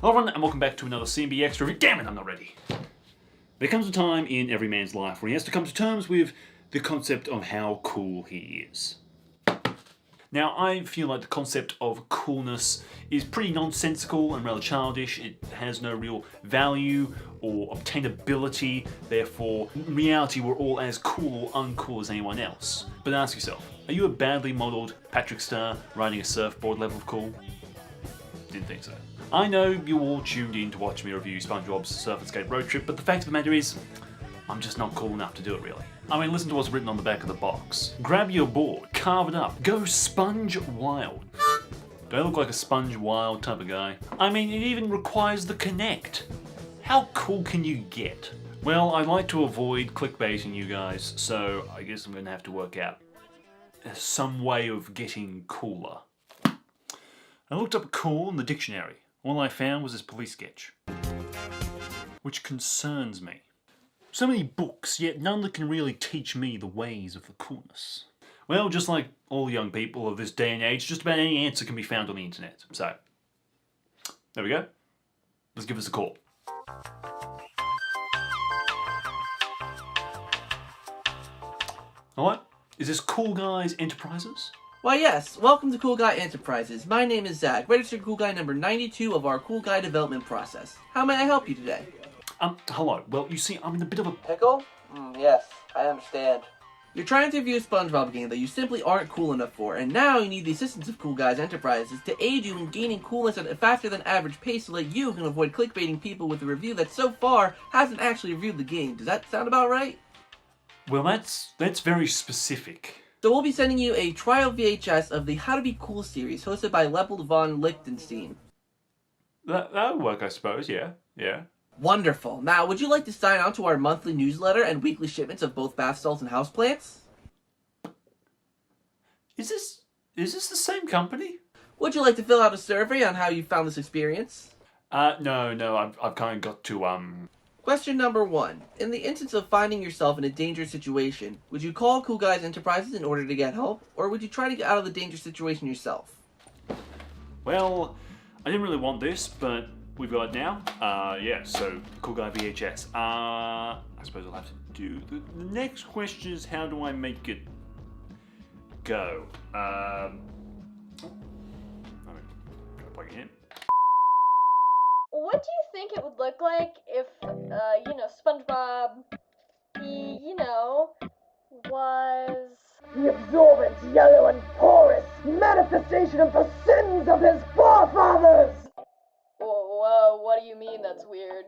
Hello everyone and welcome back to another CMB Extra review. Damn it, I'm not ready. There comes a time in every man's life where he has to come to terms with the concept of how cool he is. Now, I feel like the concept of coolness is pretty nonsensical and rather childish. It has no real value or obtainability. Therefore, in reality, we're all as cool or uncool as anyone else. But ask yourself, are you a badly modelled Patrick Star riding a surfboard level of cool? Didn't think so. I know you all tuned in to watch me review SpongeBob's Surf and Skate Roadtrip, but the fact of the matter is, I'm just not cool enough to do it really. I mean, listen to what's written on the back of the box. Grab your board, carve it up, go sponge wild. Do I look like a sponge wild type of guy? I mean, it even requires the Kinect. How cool can you get? Well, I like to avoid clickbaiting you guys, so I guess I'm gonna have to work out some way of getting cooler. I looked up cool in the dictionary. All I found was this police sketch, which concerns me. So many books, yet none that can really teach me the ways of the coolness. Well, just like all young people of this day and age, just about any answer can be found on the internet. So, there we go. Let's give us a call. Alright, is this Cool Guys Enterprises? Why yes, welcome to Cool Guy Enterprises. My name is Zach, registered Cool Guy number 92 of our Cool Guy development process. How may I help you today? Hello. Well, you see, I'm in a bit of a... Pickle? Yes, I understand. You're trying to review a SpongeBob game that you simply aren't cool enough for, and now you need the assistance of Cool Guys Enterprises to aid you in gaining coolness at a faster than average pace so that you can avoid clickbaiting people with a review that so far hasn't actually reviewed the game. Does that sound about right? Well, that's very specific. So we'll be sending you a trial VHS of the How to Be Cool series, hosted by Leopold von Lichtenstein. That'll work, I suppose, yeah. Wonderful. Now, would you like to sign on to our monthly newsletter and weekly shipments of both bath salts and houseplants? Is this the same company? Would you like to fill out a survey on how you found this experience? No, I've kind of got to, Question number 1. In the instance of finding yourself in a dangerous situation, would you call Cool Guys Enterprises in order to get help, or would you try to get out of the dangerous situation yourself? Well, I didn't really want this, but we've got it now. Yeah, so Cool Guy VHS. I suppose I'll have to do... The next question is, how do I make it go? Can I plug it in? What do you think it would look like if, SpongeBob, was... The absorbent, yellow, and porous manifestation of the sins of his forefathers! Whoa, what do you mean that's weird?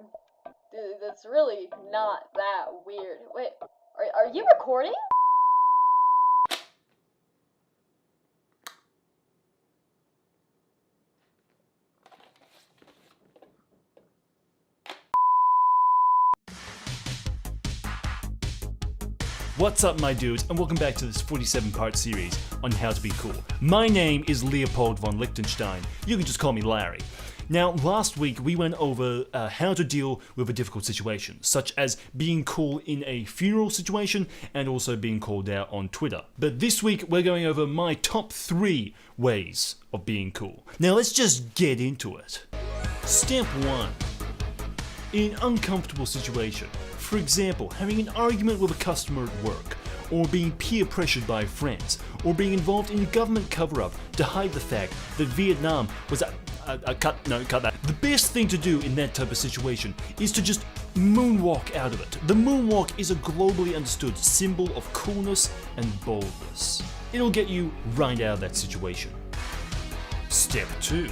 That's really not that weird. Wait, are you recording? What's up, my dudes, and welcome back to this 47-part series on how to be cool. My name is Leopold von Lichtenstein. You can just call me Larry. Now, last week we went over how to deal with a difficult situation, such as being cool in a funeral situation and also being called out on Twitter. But this week we're going over my top 3 ways of being cool. Now let's just get into it. Step 1. In an uncomfortable situation. For example, having an argument with a customer at work, or being peer pressured by friends, or being involved in a government cover-up to hide the fact that Vietnam was cut that. The best thing to do in that type of situation is to just moonwalk out of it. The moonwalk is a globally understood symbol of coolness and boldness. It'll get you right out of that situation. Step 2.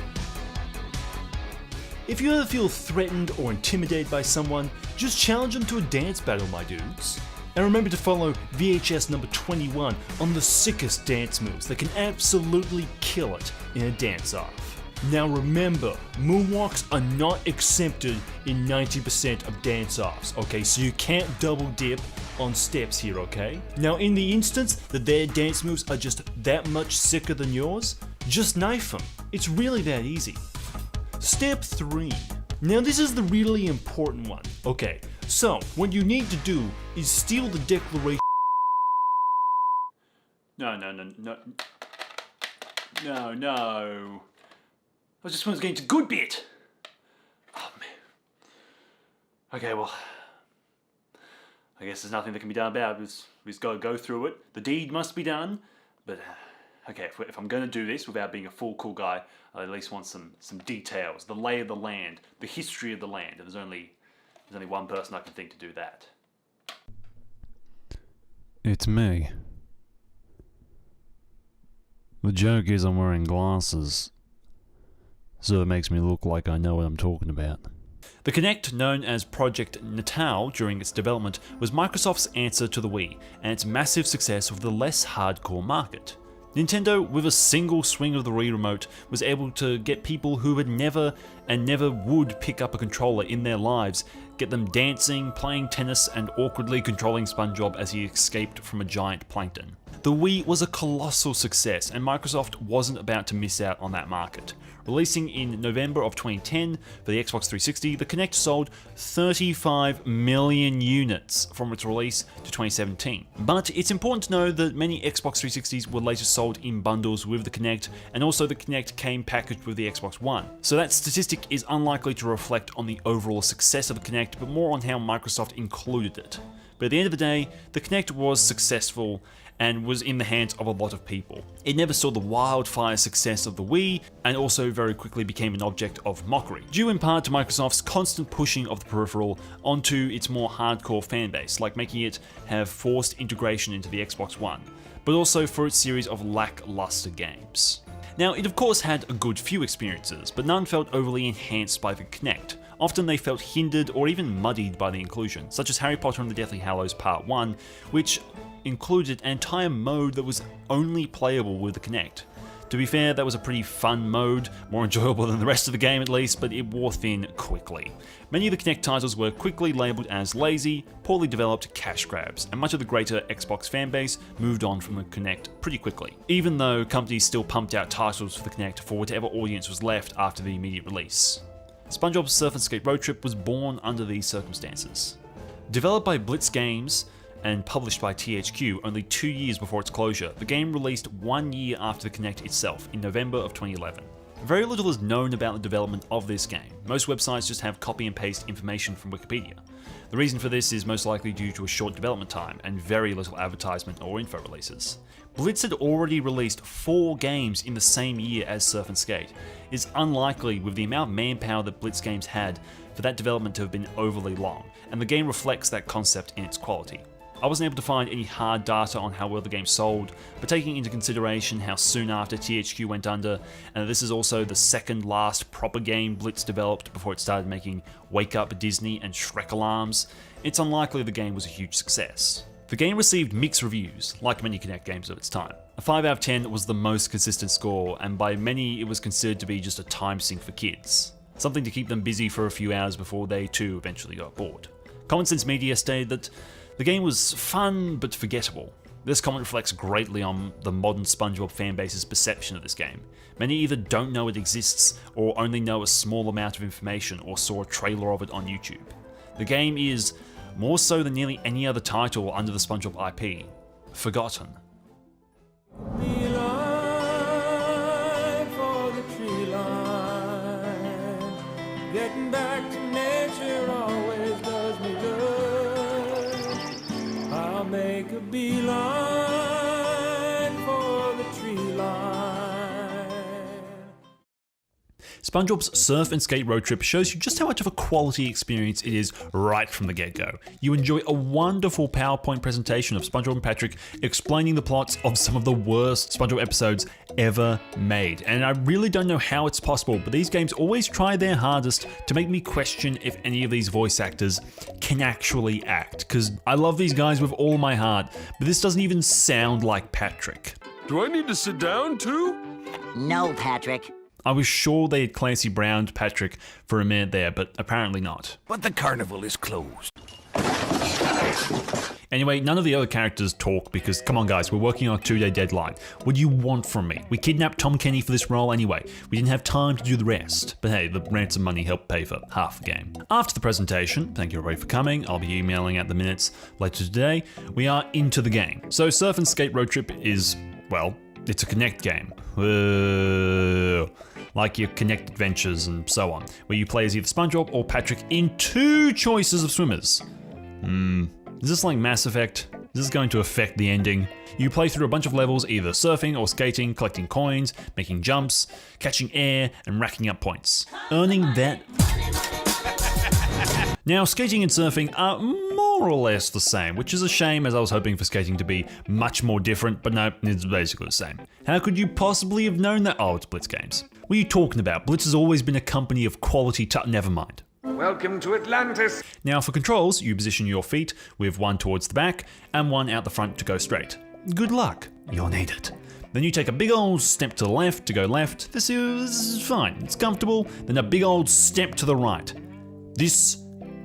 If you ever feel threatened or intimidated by someone, just challenge them to a dance battle, my dudes. And remember to follow VHS number 21 on the sickest dance moves that can absolutely kill it in a dance-off. Now remember, moonwalks are not accepted in 90% of dance-offs, okay? So you can't double dip on steps here, okay? Now in the instance that their dance moves are just that much sicker than yours, just knife them. It's really that easy. Step 3. Now this is the really important one. Okay, so what you need to do is steal the declaration. No. I just want to get into good bit. Okay, well, I guess there's nothing that can be done about it. We just gotta go through it. The deed must be done. But, okay, if I'm gonna do this without being a full cool guy, I at least want some details, the lay of the land, the history of the land. And there's only one person I can think to do that. It's me. The joke is I'm wearing glasses, so it makes me look like I know what I'm talking about. The Kinect, known as Project Natal during its development, was Microsoft's answer to the Wii and its massive success with the less hardcore market. Nintendo, with a single swing of the Wii remote, was able to get people who had never and never would pick up a controller in their lives, get them dancing, playing tennis, and awkwardly controlling SpongeBob as he escaped from a giant plankton. The Wii was a colossal success, and Microsoft wasn't about to miss out on that market. Releasing in November of 2010 for the Xbox 360, the Kinect sold 35 million units from its release to 2017. But it's important to know that many Xbox 360s were later sold in bundles with the Kinect, and also the Kinect came packaged with the Xbox One. So that statistic is unlikely to reflect on the overall success of the Kinect, but more on how Microsoft included it. But at the end of the day, the Kinect was successful and was in the hands of a lot of people. It never saw the wildfire success of the Wii, and also very quickly became an object of mockery, due in part to Microsoft's constant pushing of the peripheral onto its more hardcore fanbase, like making it have forced integration into the Xbox One, but also for its series of lackluster games. Now, it of course had a good few experiences, but none felt overly enhanced by the Kinect. Often they felt hindered or even muddied by the inclusion, such as Harry Potter and the Deathly Hallows Part 1, which included an entire mode that was only playable with the Kinect. To be fair, that was a pretty fun mode, more enjoyable than the rest of the game at least, but it wore thin quickly. Many of the Kinect titles were quickly labelled as lazy, poorly developed cash grabs, and much of the greater Xbox fanbase moved on from the Kinect pretty quickly, even though companies still pumped out titles for the Kinect for whatever audience was left after the immediate release. SpongeBob's Surf and Skate Roadtrip was born under these circumstances. Developed by Blitz Games and published by THQ only 2 years before its closure, the game released 1 year after the Kinect itself, in November of 2011. Very little is known about the development of this game. Most websites just have copy and paste information from Wikipedia. The reason for this is most likely due to a short development time and very little advertisement or info releases. Blitz had already released 4 games in the same year as Surf and Skate. It's unlikely, with the amount of manpower that Blitz Games had, for that development to have been overly long, and the game reflects that concept in its quality. I wasn't able to find any hard data on how well the game sold, but taking into consideration how soon after THQ went under, and that this is also the second last proper game Blitz developed before it started making Wake Up Disney and Shrek alarms, it's unlikely the game was a huge success. The game received mixed reviews, like many Kinect games of its time. A 5 out of 10 was the most consistent score, and by many it was considered to be just a time sink for kids. Something to keep them busy for a few hours before they too eventually got bored. Common Sense Media stated that the game was fun but forgettable. This comment reflects greatly on the modern SpongeBob fanbase's perception of this game. Many either don't know it exists or only know a small amount of information or saw a trailer of it on YouTube. The game is, more so than nearly any other title under the SpongeBob IP, forgotten. Getting back to nature always does me good. I'll make a beeline for the tree line. SpongeBob's Surf and Skate Roadtrip shows you just how much of a quality experience it is right from the get-go. You enjoy a wonderful PowerPoint presentation of SpongeBob and Patrick explaining the plots of some of the worst SpongeBob episodes ever made. And I really don't know how it's possible, but these games always try their hardest to make me question if any of these voice actors can actually act. Because I love these guys with all my heart, but this doesn't even sound like Patrick. Do I need to sit down too? No, Patrick. I was sure they had Clancy Browned Patrick for a minute there, but apparently not. But the carnival is closed. Anyway, none of the other characters talk because, come on guys, we're working on a 2-day deadline. What do you want from me? We kidnapped Tom Kenny for this role anyway. We didn't have time to do the rest. But hey, the ransom money helped pay for half the game. After the presentation, thank you everybody for coming, I'll be emailing out the minutes later today, we are into the game. So Surf and Skate Roadtrip is, well, it's a Kinect game. like your Kinect Adventures and so on, where you play as either SpongeBob or Patrick in 2 choices of swimmers. Is this like Mass Effect? Is this going to affect the ending? You play through a bunch of levels, either surfing or skating, collecting coins, making jumps, catching air, and racking up points. Earning that... Now, skating and surfing are more or less the same, which is a shame, as I was hoping for skating to be much more different, but no, it's basically the same. How could you possibly have known that? Oh, it's Blitz Games. What are you talking about? Blitz has always been a company of quality never mind. Welcome to Atlantis. Now for controls, you position your feet with one towards the back and one out the front to go straight. Good luck, you'll need it. Then you take a big old step to the left to go left. This is fine, it's comfortable. Then a big old step to the right. This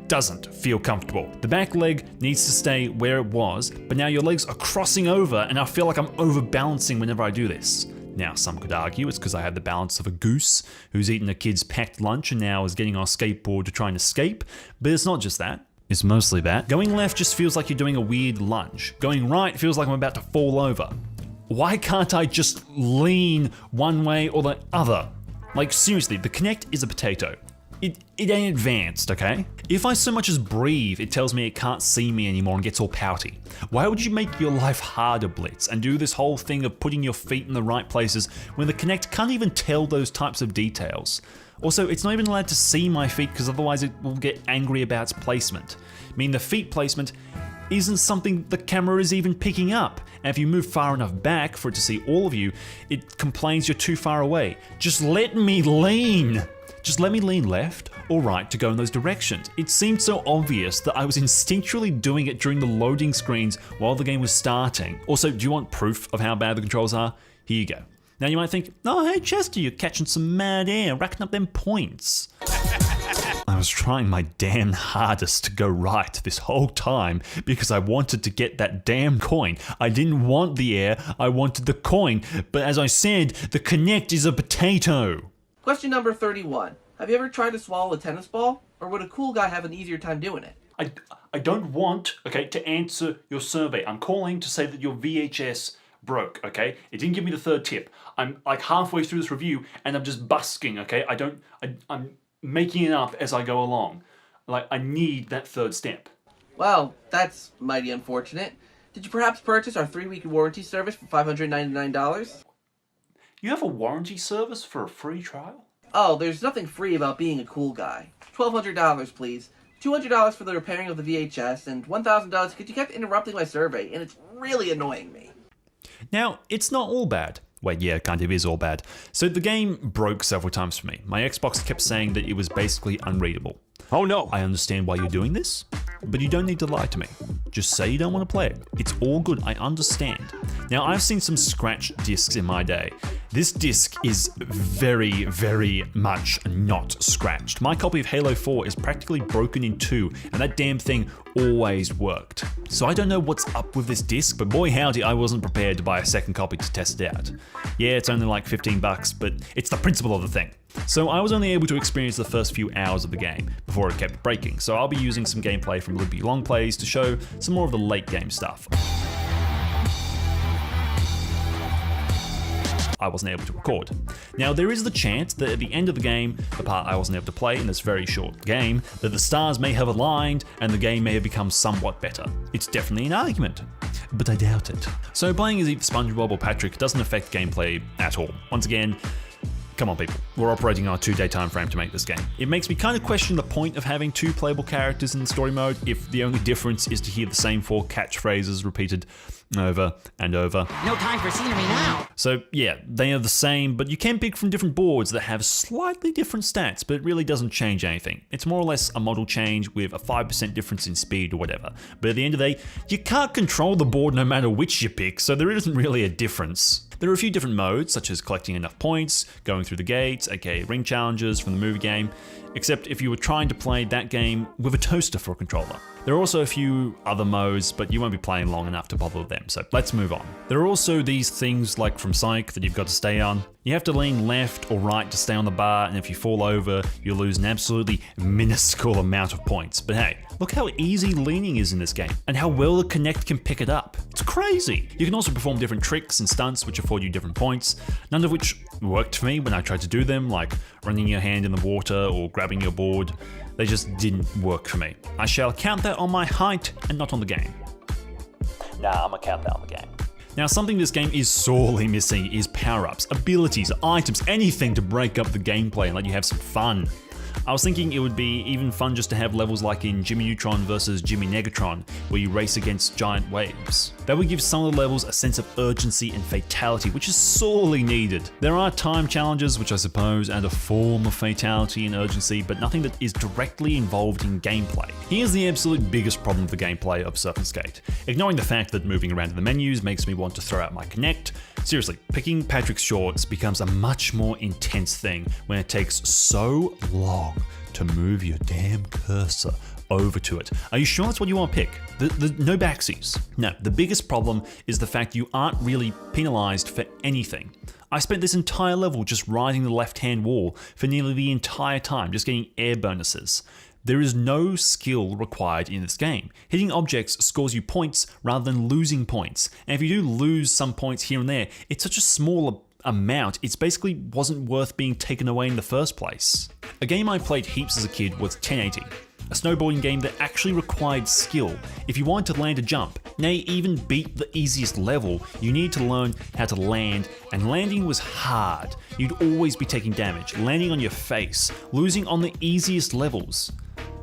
doesn't feel comfortable. The back leg needs to stay where it was, but now your legs are crossing over and I feel like I'm overbalancing whenever I do this. Now, some could argue it's because I have the balance of a goose who's eaten a kid's packed lunch and now is getting on a skateboard to try and escape, but it's not just that. It's mostly that. Going left just feels like you're doing a weird lunge. Going right feels like I'm about to fall over. Why can't I just lean one way or the other? Like seriously, the Kinect is a potato. It ain't advanced, okay? If I so much as breathe, it tells me it can't see me anymore and gets all pouty. Why would you make your life harder, Blitz, and do this whole thing of putting your feet in the right places when the Kinect can't even tell those types of details? Also, it's not even allowed to see my feet because otherwise it will get angry about its placement. I mean, the feet placement isn't something the camera is even picking up. And if you move far enough back for it to see all of you, it complains you're too far away. Just let me lean! Just let me lean left or right to go in those directions. It seemed so obvious that I was instinctually doing it during the loading screens while the game was starting. Also, do you want proof of how bad the controls are? Here you go. Now you might think, oh hey Chester, you're catching some mad air, racking up them points. I was trying my damn hardest to go right this whole time because I wanted to get that damn coin. I didn't want the air, I wanted the coin. But as I said, the Kinect is a potato. Question number 31. Have you ever tried to swallow a tennis ball? Or would a cool guy have an easier time doing it? I don't want, okay, to answer your survey. I'm calling to say that your VHS broke, okay? It didn't give me the 3rd tip. I'm like halfway through this review and I'm just busking, okay? I'm making it up as I go along. Like, I need that 3rd step. Well, that's mighty unfortunate. Did you perhaps purchase our 3-week warranty service for $599? You have a warranty service for a free trial? Oh, there's nothing free about being a cool guy. $1,200, please. $200 for the repairing of the VHS, and $1,000 because you kept interrupting my survey, and it's really annoying me. Now, it's not all bad. Wait, yeah, kind of is all bad. So the game broke several times for me. My Xbox kept saying that it was basically unreadable. Oh no! I understand why you're doing this, but you don't need to lie to me. Just say you don't want to play it. It's all good, I understand. Now, I've seen some scratched discs in my day. This disc is very, very much not scratched. My copy of Halo 4 is practically broken in 2, and that damn thing always worked. So I don't know what's up with this disc, but boy howdy, I wasn't prepared to buy a 2nd copy to test it out. Yeah, it's only like $15, but it's the principle of the thing. So I was only able to experience the first few hours of the game before it kept breaking, so I'll be using some gameplay from Libby Long Plays to show some more of the late game stuff I wasn't able to record. Now, there is the chance that at the end of the game, the part I wasn't able to play in this very short game, that the stars may have aligned and the game may have become somewhat better. It's definitely an argument, but I doubt it. So playing as either SpongeBob or Patrick doesn't affect gameplay at all. Once again, come on people, we're operating on a 2-day time frame to make this game. It makes me kind of question the point of having 2 playable characters in the story mode if the only difference is to hear the same 4 catchphrases repeated over and over. No time for scenery now! So yeah, they are the same, but you can pick from different boards that have slightly different stats, but it really doesn't change anything. It's more or less a model change with a 5% difference in speed or whatever. But at the end of the day, you can't control the board no matter which you pick, so there isn't really a difference. There are a few different modes, such as collecting enough points, going through the gates, aka ring challenges from the movie game, except if you were trying to play that game with a toaster for a controller. There are also a few other modes, but you won't be playing long enough to bother with them, so let's move on. There are also these things like from Psych that you've got to stay on. You have to lean left or right to stay on the bar, and if you fall over, you lose an absolutely minuscule amount of points. But hey, look how easy leaning is in this game, and how well the Kinect can pick it up. It's crazy! You can also perform different tricks and stunts which afford you different points, none of which worked for me when I tried to do them, like running your hand in the water or grabbing your board. They just didn't work for me. I shall count that on my height and not on the game. Nah, I'm gonna count that on the game. Now, something this game is sorely missing is power-ups, abilities, items, anything to break up the gameplay and let you have some fun. I was thinking it would be even fun just to have levels like in Jimmy Neutron versus Jimmy Negatron, where you race against giant waves. That would give some of the levels a sense of urgency and fatality, which is sorely needed. There are time challenges, which I suppose add a form of fatality and urgency, but nothing that is directly involved in gameplay. Here's the absolute biggest problem with the gameplay of Serpent Skate. Ignoring the fact that moving around in the menus makes me want to throw out my Kinect, seriously, picking Patrick's shorts becomes a much more intense thing when it takes so long to move your damn cursor over to it. Are you sure that's what you want to pick? No backsies. No, the biggest problem is the fact you aren't really penalized for anything. I spent this entire level just riding the left-hand wall for nearly the entire time, just getting air bonuses. There is no skill required in this game. Hitting objects scores you points rather than losing points. And if you do lose some points here and there, it's such a small amount, it basically wasn't worth being taken away in the first place. A game I played heaps as a kid was 1080. A snowboarding game that actually required skill. If you wanted to land a jump, nay, even beat the easiest level, you needed to learn how to land, and landing was hard. You'd always be taking damage, landing on your face, losing on the easiest levels.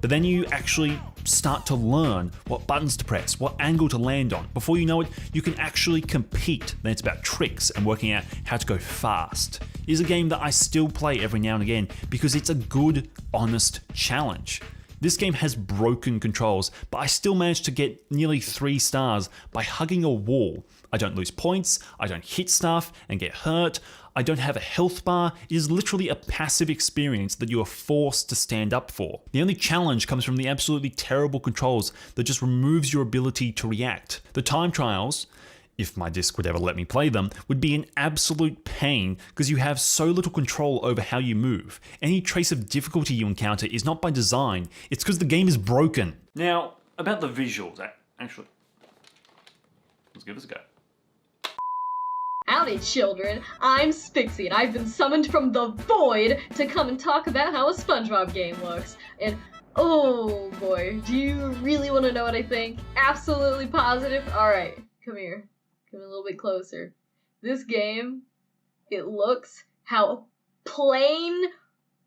But then you actually start to learn what buttons to press, what angle to land on. Before you know it, you can actually compete. Then it's about tricks and working out how to go fast. It is a game that I still play every now and again because it's a good, honest challenge. This game has broken controls, but I still managed to get nearly 3 stars by hugging a wall. I don't lose points, I don't hit stuff and get hurt, I don't have a health bar. It is literally a passive experience that you are forced to stand up for. The only challenge comes from the absolutely terrible controls that just removes your ability to react. The time trials, if my disc would ever let me play them, would be an absolute pain because you have so little control over how you move. Any trace of difficulty you encounter is not by design, it's because the game is broken. Now, about the visuals, actually, let's give this a go. Howdy, children. I'm Spixie, and I've been summoned from the void to come and talk about how a SpongeBob game looks. And oh boy, do you really want to know what I think? Absolutely positive? Alright, come here. Come a little bit closer. This game, it looks how plain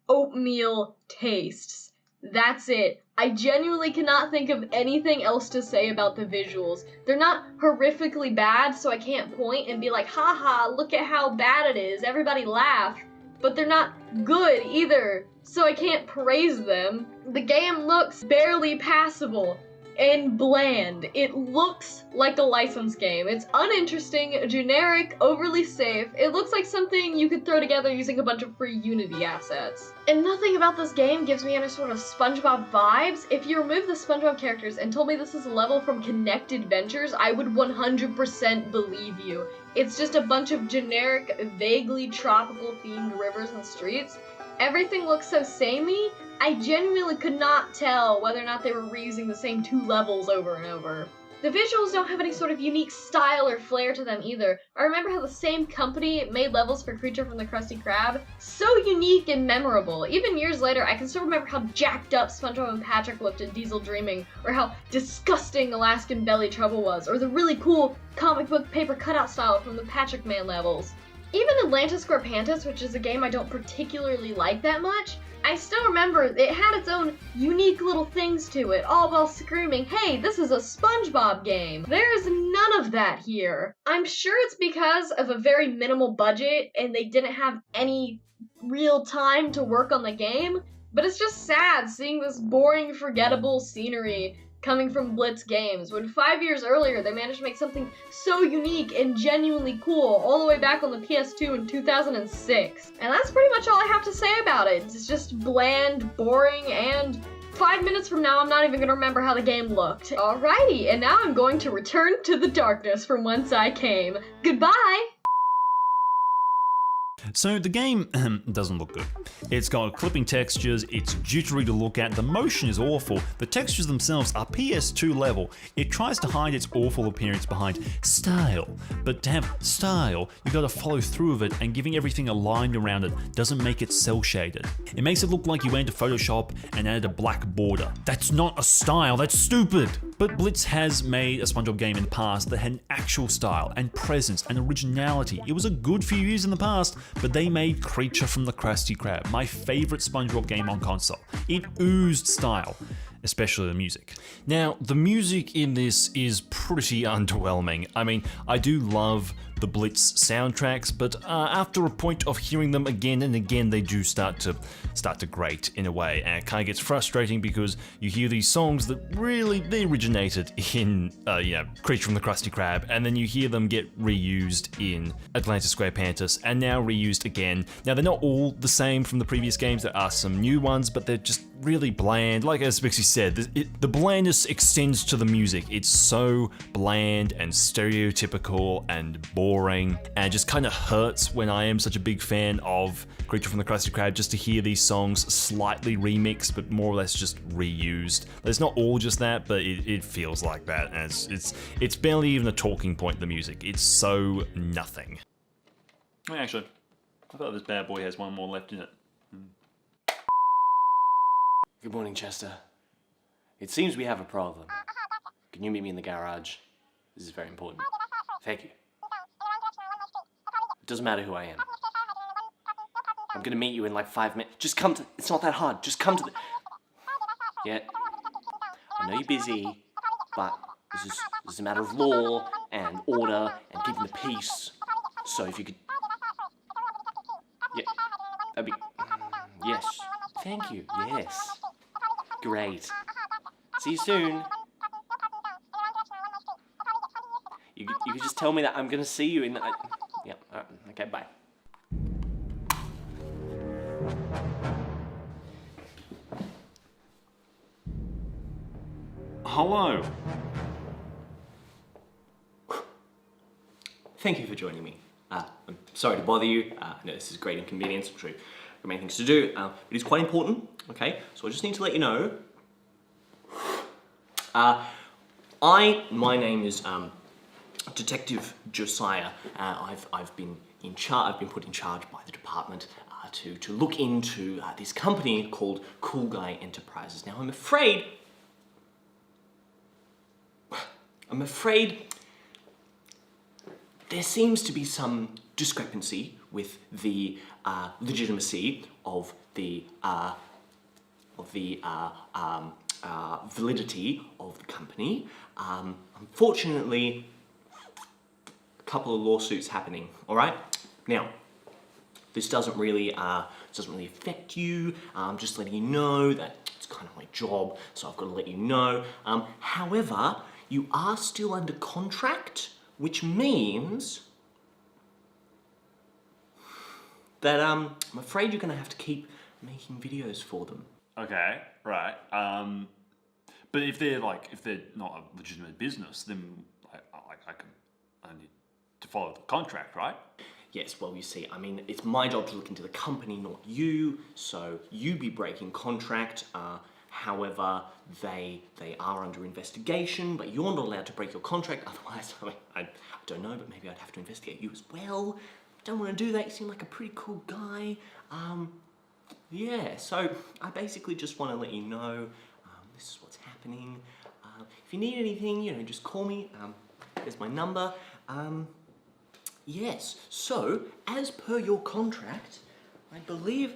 oatmeal tastes. That's it. I genuinely cannot think of anything else to say about the visuals. They're not horrifically bad, so I can't point and be like, haha, look at how bad it is, everybody laugh. But they're not good either, so I can't praise them. The game looks barely passable and bland. It looks like a licensed game. It's uninteresting, generic, overly safe. It looks like something you could throw together using a bunch of free Unity assets. And nothing about this game gives me any sort of SpongeBob vibes. If you remove the SpongeBob characters and told me this is a level from Kinect Adventures, I would 100% believe you. It's just a bunch of generic, vaguely tropical themed rivers and streets. Everything looks so samey, I genuinely could not tell whether or not they were reusing the same 2 levels over and over. The visuals don't have any sort of unique style or flair to them either. I remember how the same company made levels for Creature from the Krusty Krab. So unique and memorable. Even years later, I can still remember how jacked up SpongeBob and Patrick looked in Diesel Dreaming, or how disgusting Alaskan Belly Trouble was, or the really cool comic book paper cutout style from the Patrick Man levels. Even Atlantis SquarePantis, which is a game I don't particularly like that much, I still remember it had its own unique little things to it, all while screaming, hey, this is a SpongeBob game. There is none of that here. I'm sure it's because of a very minimal budget and they didn't have any real time to work on the game, but it's just sad seeing this boring, forgettable scenery coming from Blitz Games, when 5 years earlier they managed to make something so unique and genuinely cool all the way back on the PS2 in 2006. And that's pretty much all I have to say about it. It's just bland, boring, and 5 minutes from now I'm not even going to remember how the game looked. Alrighty, and now I'm going to return to the darkness from whence I came. Goodbye! So the game doesn't look good. It's got clipping textures, it's jittery to look at, the motion is awful, the textures themselves are PS2 level. It tries to hide its awful appearance behind style, but to have style, you gotta follow through with it, and giving everything a line around it doesn't make it cel shaded. It makes it look like you went to Photoshop and added a black border. That's not a style, that's stupid! But Blitz has made a SpongeBob game in the past that had an actual style and presence and originality. It was a good few years in the past, but they made Creature from the Krusty Krab, my favorite SpongeBob game on console. It oozed style, especially the music. Now, the music in this is pretty underwhelming. I mean, I do love the Blitz soundtracks, but after a point of hearing them again and again, they do start to grate in a way, and it kind of gets frustrating because you hear these songs that really, they originated in, Creature from the Krusty Krab, and then you hear them get reused in Atlantis SquarePantis, and now reused again. Now, they're not all the same from the previous games, there are some new ones, but they're just really bland. Like as Spixie said, the blandness extends to the music. It's so bland and stereotypical and boring, and it just kind of hurts when I am such a big fan of Creature from the Krusty Krab just to hear these songs slightly remixed, but more or less just reused. It's not all just that, but it feels like that, and it's barely even a talking point, the music. It's so nothing. Actually, I thought this bad boy has one more left in it. Good morning, Chester. It seems we have a problem. Can you meet me in the garage? This is very important. Thank you. It doesn't matter who I am. I'm gonna meet you in like 5 minutes. Just come to... It's not that hard. Just come to the... Yeah. I know you're busy, but this is a matter of law and order and keeping the peace. So if you could... Yeah. That'd be... Yes. Thank you. Yes. Great. See you soon. You could just tell me that I'm gonna see you in the... Yeah, alright, okay, bye. Hello. Thank you for joining me. I'm sorry to bother you. I know this is a great inconvenience. I'm sure you've got many things to do. But it's quite important, okay? So I just need to let you know. My name is Detective Josiah. I've been put in charge by the department to look into this company called Cool Guy Enterprises. Now I'm afraid there seems to be some discrepancy with the legitimacy of the validity of the company. Unfortunately, a couple of lawsuits happening. All right. Now, this doesn't really affect you. I'm just letting you know that it's kind of my job, so I've got to let you know. However, you are still under contract, which means that I'm afraid you're going to have to keep making videos for them. Okay, right. But if they're not a legitimate business, then I need to follow the contract, right? Yes, well, you see, I mean, it's my job to look into the company, not you, so you'd be breaking contract. However, they are under investigation, but you're not allowed to break your contract, otherwise, I don't know, but maybe I'd have to investigate you as well. Don't want to do that, you seem like a pretty cool guy. Yeah, so I basically just want to let you know this is what's happening. If you need anything, just call me. There's my number. Yes, so as per your contract, I believe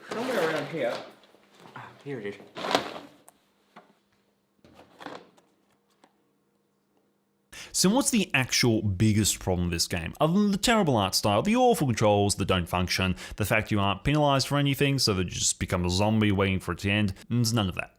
somewhere around here. Here it is. So what's the actual biggest problem with this game? Other than the terrible art style, the awful controls that don't function, the fact you aren't penalised for anything, so that you just become a zombie waiting for it to end, there's none of that.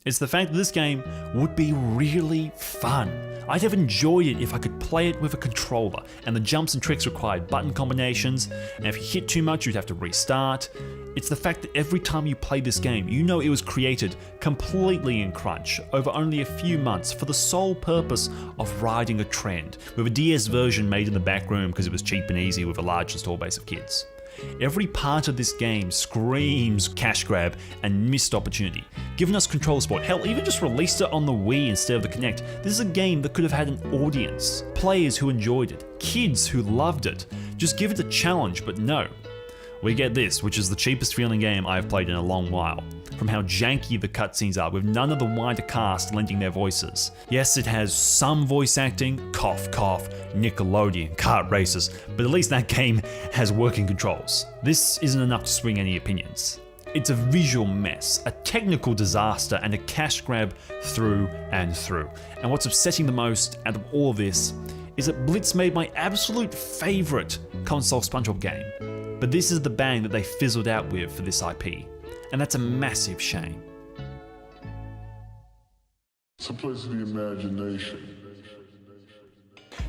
It's the fact that this game would be really fun. I'd have enjoyed it if I could play it with a controller, and the jumps and tricks required button combinations, and if you hit too much you'd have to restart. It's the fact that every time you play this game, you know it was created completely in crunch over only a few months for the sole purpose of riding a trend, with a DS version made in the back room because it was cheap and easy with a large install base of kids. Every part of this game screams cash grab and missed opportunity. Given us controller support, hell, even just released it on the Wii instead of the Kinect, this is a game that could have had an audience, players who enjoyed it, kids who loved it. Just give it a challenge, but no. We get this, which is the cheapest feeling game I've played in a long while. From how janky the cutscenes are, with none of the wider cast lending their voices. Yes, it has some voice acting, cough cough, Nickelodeon, kart races, but at least that game has working controls. This isn't enough to swing any opinions. It's a visual mess, a technical disaster, and a cash grab through and through. And what's upsetting the most out of all of this is that Blitz made my absolute favourite console SpongeBob game. But this is the bang that they fizzled out with for this IP. And that's a massive shame. It's a place of the imagination.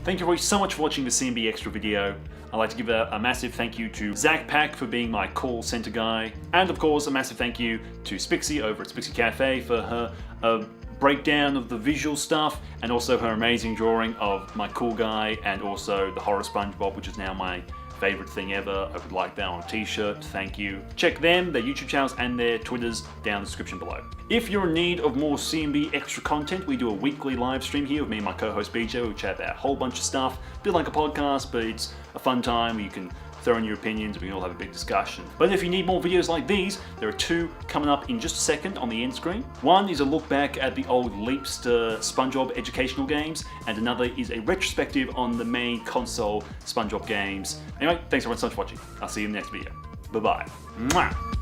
Thank you everybody so much for watching the CMB Extra video. I'd like to give a massive thank you to Zach Pack for being my call center guy. And of course, a massive thank you to Spixie over at Spixie Cafe for her breakdown of the visual stuff, and also her amazing drawing of my cool guy and also the horror SpongeBob, which is now my favorite thing ever. I would like that on a t-shirt, thank you. Check them, their YouTube channels and their Twitters down in the description below. If you're in need of more CMB extra content, we do a weekly live stream here with me and my co-host BJ. We chat about a whole bunch of stuff, a bit like a podcast, but it's a fun time where you can throw in your opinions and we can all have a big discussion. But if you need more videos like these, there are two coming up in just a second on the end screen. One is a look back at the old Leapster SpongeBob educational games, and another is a retrospective on the main console SpongeBob games. Anyway, thanks everyone so much for watching. I'll see you in the next video. Bye-bye. Mwah!